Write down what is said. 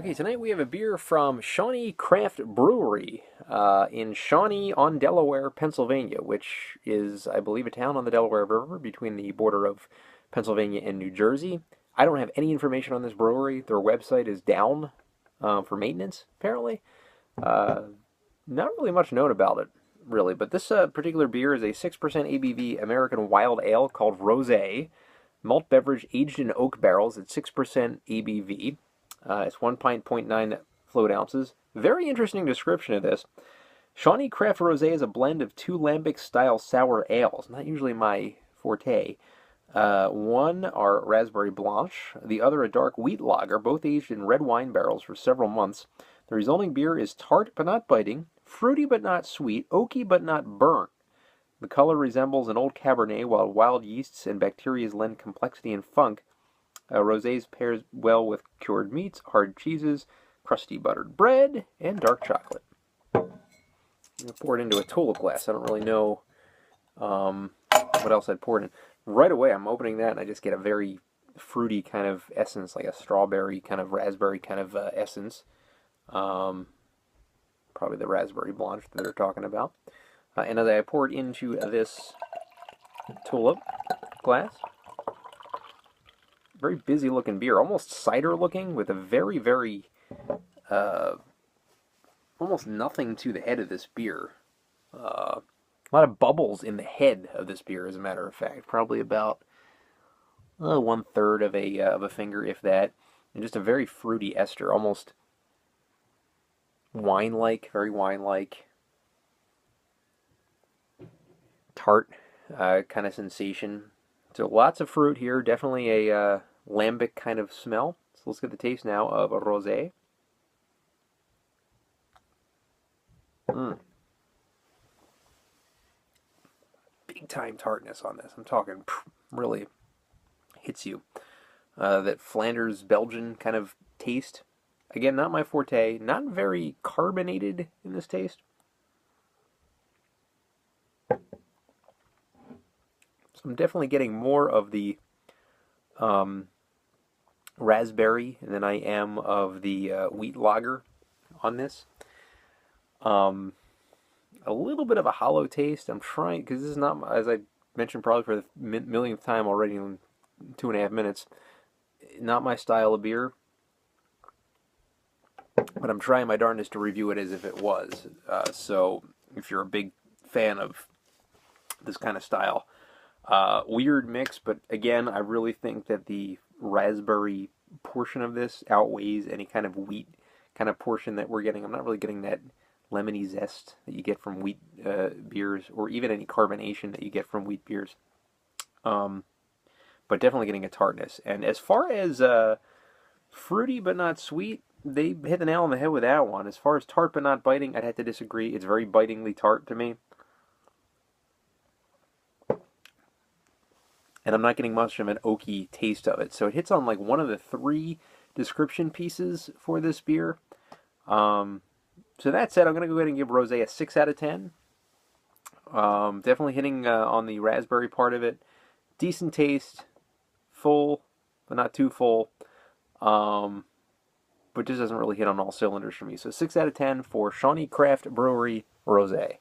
Okay, tonight we have a beer from ShawneeCraft Brewery in Shawnee-on-Delaware, Pennsylvania, which is, I believe, a town on the Delaware River between the border of Pennsylvania and New Jersey. I don't have any information on this brewery. Their website is down for maintenance, apparently. Uh, Not really much known about it, really, but this particular beer is a 6% ABV American Wild Ale called Rosé, malt beverage aged in oak barrels at 6% ABV. It's 1 pint, 0.9 float ounces. Very interesting description of this. Shawnee Craft Rosé is a blend of two lambic-style sour ales. Not usually my forte. One are raspberry blanche, the other a dark wheat lager, both aged in red wine barrels for several months. The resulting beer is tart but not biting, fruity but not sweet, oaky but not burnt. The color resembles an old Cabernet, while wild yeasts and bacteria lend complexity and funk. Rosés pairs well with cured meats, hard cheeses, crusty buttered bread, and dark chocolate. I'm going to pour it into a tulip glass. I don't really know what else I'd pour it in. Right away, I'm opening that, and I just get a very fruity kind of essence, like a strawberry kind of raspberry kind of essence. Probably the raspberry blanche that they're talking about. And as I pour it into this tulip glass, very busy looking beer, almost cider looking, with a very, very, almost nothing to the head of this beer. A lot of bubbles in the head of this beer, as a matter of fact. Probably about 1/3 of a finger, if that. And just a very fruity ester, almost wine-like, very wine-like. Tart kind of sensation. So lots of fruit here, definitely a lambic kind of smell. So let's get the taste now of a rosé. Big time tartness on this. I'm talking really hits you. That Flanders Belgian kind of taste. Again, not my forte. Not very carbonated in this taste. So I'm definitely getting more of the raspberry than I am of the wheat lager on this. A little bit of a hollow taste. I'm trying, because this is not, as I mentioned probably for the millionth time already in 2.5 minutes, not my style of beer. But I'm trying my darndest to review it as if it was. So if you're a big fan of this kind of style, weird mix, but again, I really think that the raspberry portion of this outweighs any kind of wheat kind of portion that we're getting. I'm not really getting that lemony zest that you get from wheat beers, or even any carbonation that you get from wheat beers. But definitely getting a tartness. And as far as fruity but not sweet, they hit the nail on the head with that one. As far as tart but not biting, I'd have to disagree. It's very bitingly tart to me. And I'm not getting much of an oaky taste of it. So it hits on like one of the 3 description pieces for this beer. So that said, I'm going to go ahead and give Rosé a 6 out of 10. Definitely hitting on the raspberry part of it. Decent taste. Full, but not too full. But just doesn't really hit on all cylinders for me. So 6 out of 10 for ShawneeCraft Brewery Rosé.